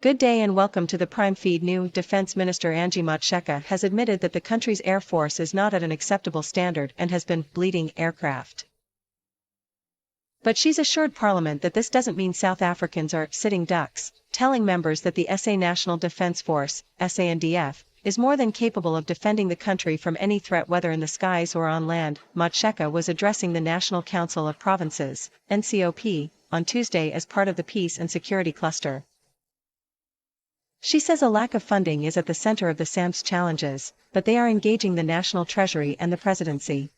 Good day and welcome to the Prime Feed. New Defense Minister Angie Motshekga has admitted that the country's air force is not at an acceptable standard and has been bleeding aircraft. But she's assured Parliament that this doesn't mean South Africans are sitting ducks, telling members that the SA National Defence Force, SANDF, is more than capable of defending the country from any threat whether in the skies or on land. Motshekga was addressing the National Council of Provinces, NCOP, on Tuesday as part of the Peace and Security Cluster. She says a lack of funding is at the center of the SANDF's challenges, but they are engaging the National Treasury and the Presidency.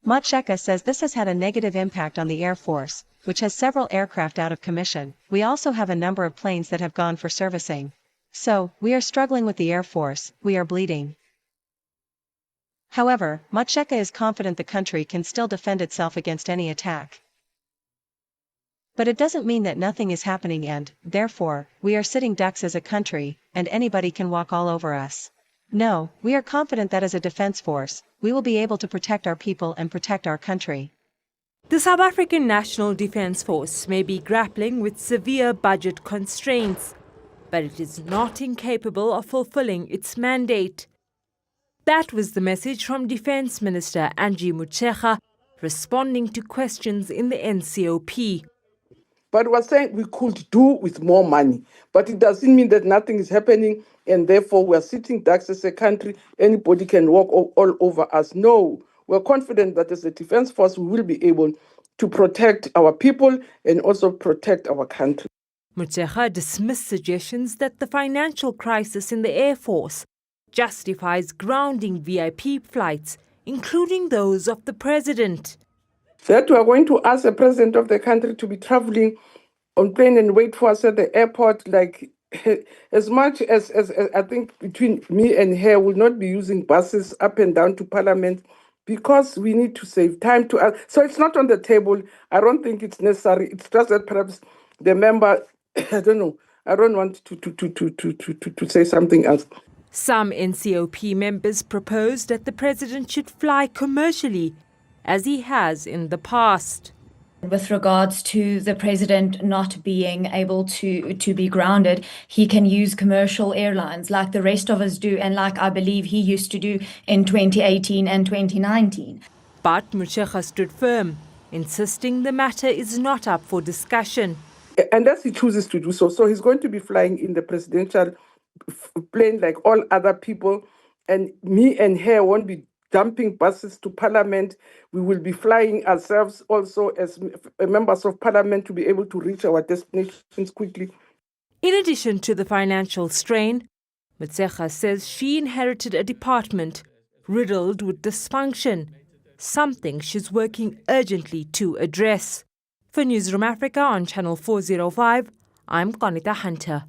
Motshekga says this has had a negative impact on the Air Force, which has several aircraft out of commission. We also have a number of planes that have gone for servicing. So, we are struggling with the Air Force, we are bleeding. However, Motshekga is confident the country can still defend itself against any attack. But it doesn't mean that nothing is happening and, therefore, we are sitting ducks as a country, and anybody can walk all over us. No, we are confident that as a defense force, we will be able to protect our people and protect our country. The South African National Defence Force may be grappling with severe budget constraints, but it is not incapable of fulfilling its mandate. That was the message from Defence Minister Angie Motshekga, responding to questions in the NCOP. But we're saying we could do with more money. But it doesn't mean that nothing is happening and therefore we're sitting ducks as a country. Anybody can walk all over us. No, we're confident that as a defense force, we will be able to protect our people and also protect our country. Motshekga dismissed suggestions that the financial crisis in the Air Force justifies grounding VIP flights, including those of the President. That we are going to ask the President of the country to be traveling on plane and wait for us at the airport, like as much as I think between me and her will not be using buses up and down to Parliament because we need to save time to us. So it's not on the table. I don't think it's necessary. It's just that perhaps the member, I don't know, I don't want to say something else. Some NCOP members proposed that the President should fly commercially, as he has in the past. With regards to the President not being able to be grounded, he can use commercial airlines like the rest of us do and like I believe he used to do in 2018 and 2019. But Motshekga stood firm, insisting the matter is not up for discussion. Unless he chooses to do so. So he's going to be flying in the presidential plane like all other people, and me and her won't be dumping buses to Parliament. We will be flying ourselves also as members of Parliament to be able to reach our destinations quickly. In addition to the financial strain, Motshekga says she inherited a department riddled with dysfunction, something she's working urgently to address. For Newsroom Africa on Channel 405, I'm Conita Hunter.